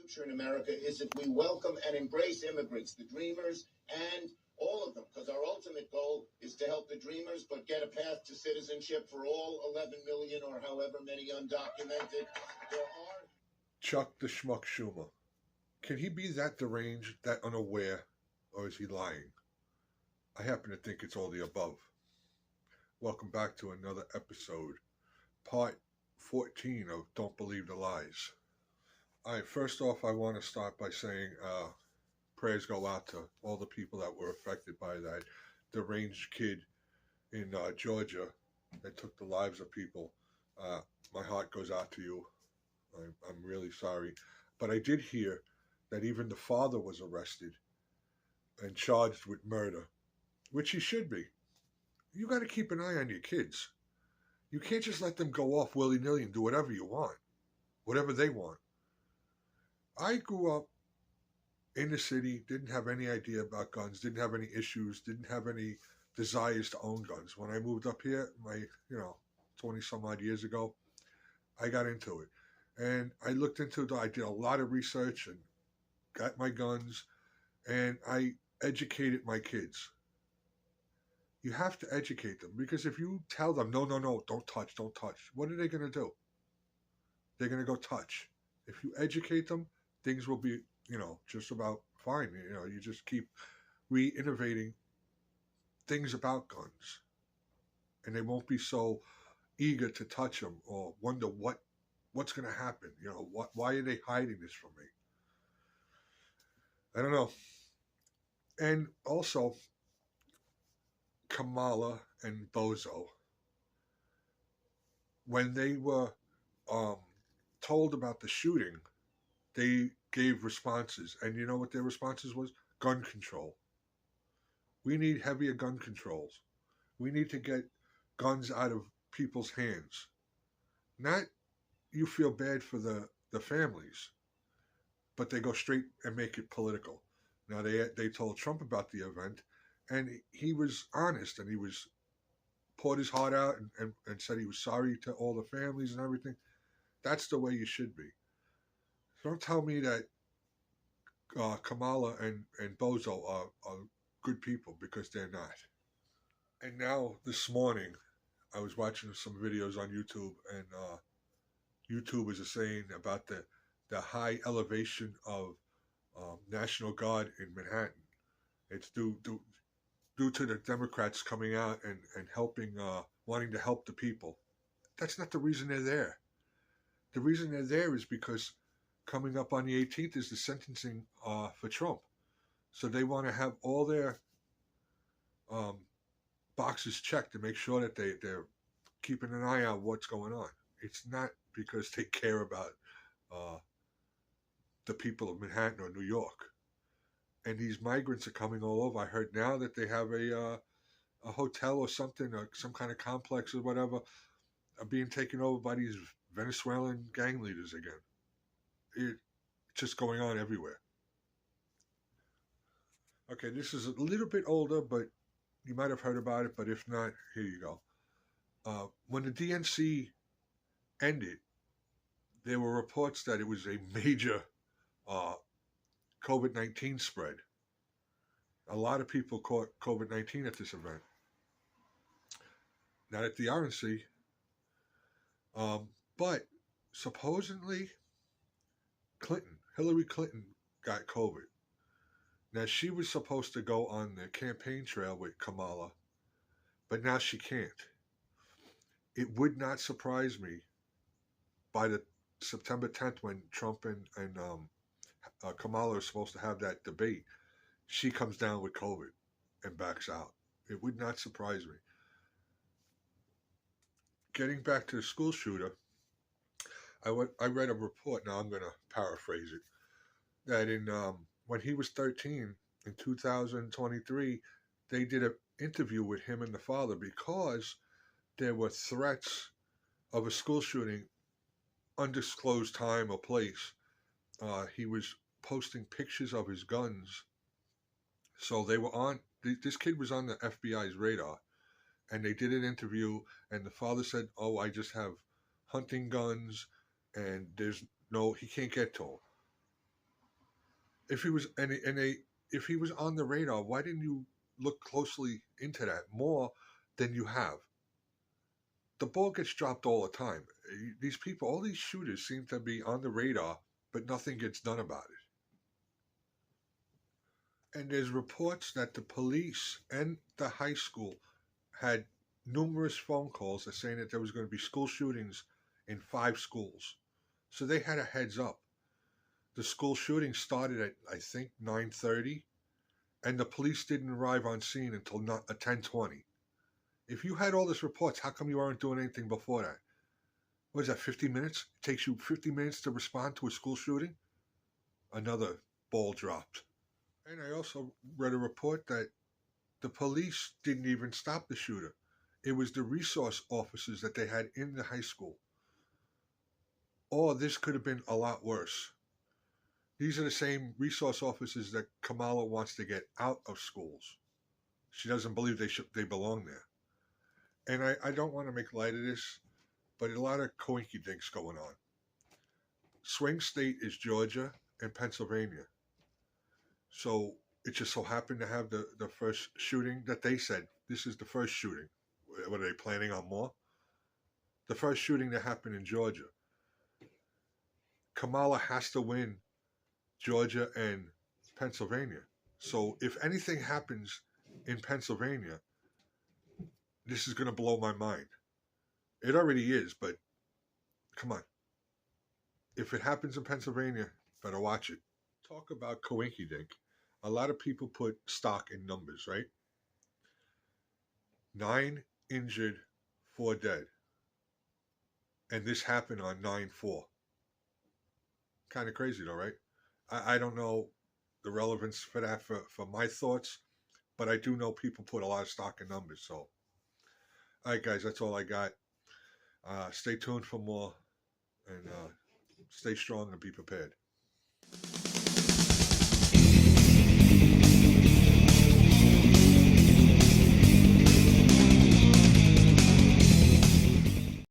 future in America is if we welcome and embrace immigrants, the dreamers, and all of them, because our ultimate goal is to help the dreamers, but get a path to citizenship for all 11 million or however many undocumented there are. Chuck the Schmuck Schumer. Can he be that deranged, that unaware, or is he lying? I happen to think it's all the above. Welcome back to another episode, part 14 of Don't Believe the Lies. All right, first off, I want to start by saying prayers go out to all the people that were affected by that deranged kid in Georgia that took the lives of people. My heart goes out to you. I'm really sorry. But I did hear that even the father was arrested and charged with murder, which he should be. You got to keep an eye on your kids. You can't just let them go off willy-nilly and do whatever you want, whatever they want. I grew up in the city, didn't have any idea about guns, didn't have any issues, didn't have any desires to own guns. When I moved up here, 20 some odd years ago, I got into it. And I looked into it, I did a lot of research and got my guns, and I educated my kids. You have to educate them, because if you tell them, no, don't touch, what are they going to do? They're going to go touch. If you educate them, things will be, just about fine. You just keep re-innovating things about guns, and they won't be so eager to touch them or wonder what's going to happen. Why are they hiding this from me? I don't know. And also, Kamala and Bozo, when they were told about the shooting, they gave responses. And you know what their responses was? Gun control. We need heavier gun controls. We need to get guns out of people's hands. Not you feel bad for the families, but they go straight and make it political. Now, they told Trump about the event, and he was honest, and he poured his heart out and said he was sorry to all the families and everything. That's the way you should be. So don't tell me that Kamala and Bozo are good people, because they're not. And now, this morning, I was watching some videos on YouTube, and YouTubers are saying about the high elevation of National Guard in Manhattan. It's due to the Democrats coming out and helping, wanting to help the people. That's not the reason they're there. The reason they're there is because coming up on the 18th is the sentencing for Trump. So they want to have all their boxes checked to make sure that they're keeping an eye on what's going on. It's not because they care about the people of Manhattan or New York. And these migrants are coming all over. I heard now that they have a hotel or something, or some kind of complex or whatever, are being taken over by these Venezuelan gang leaders again. It's just going on everywhere. Okay, this is a little bit older, but you might have heard about it, but if not, here you go. When the DNC ended, there were reports that it was a major COVID-19 spread. A lot of people caught COVID-19 at this event. Not at the RNC. But supposedly Hillary Clinton got COVID. Now, she was supposed to go on the campaign trail with Kamala, but now she can't. It would not surprise me by the September 10th, when Trump and Kamala are supposed to have that debate, she comes down with COVID and backs out. It would not surprise me. Getting back to the school shooter, I read a report, now I'm going to paraphrase it, that when he was 13, in 2023, they did an interview with him and the father, because there were threats of a school shooting, undisclosed time or place. He was posting pictures of his guns. So they were this kid was on the FBI's radar, and they did an interview, and the father said, "Oh, I just have hunting guns, and he can't get to them." If he was if he was on the radar, why didn't you look closely into that more than you have? The ball gets dropped all the time. These people, all these shooters, seem to be on the radar, but nothing gets done about it. And there's reports that the police and the high school had numerous phone calls saying that there was going to be school shootings in 5 schools. So they had a heads up. The school shooting started at, I think, 9:30, and the police didn't arrive on scene until 10:20. If you had all these reports, how come you aren't doing anything before that? What is that, 50 minutes? It takes you 50 minutes to respond to a school shooting? Another ball dropped. And I also read a report that the police didn't even stop the shooter. It was the resource officers that they had in the high school. Or this could have been a lot worse. These are the same resource officers that Kamala wants to get out of schools. She doesn't believe they belong there. And I don't want to make light of this, but a lot of coinkydinks going on. Swing state is Georgia and Pennsylvania. So it just so happened to have the first shooting that they said, this is the first shooting. What are they planning on more? The first shooting that happened in Georgia. Kamala has to win Georgia and Pennsylvania. So if anything happens in Pennsylvania, this is going to blow my mind. It already is, but come on. If it happens in Pennsylvania, better watch it. Talk about coinkydink. A lot of people put stock in numbers, right? 9 injured, 4 dead. And this happened on 9/4. Kind of crazy though, right? I don't know the relevance for that for my thoughts, but I do know people put a lot of stock in numbers. So, all right, guys, that's all I got. Stay tuned for more, and stay strong and be prepared.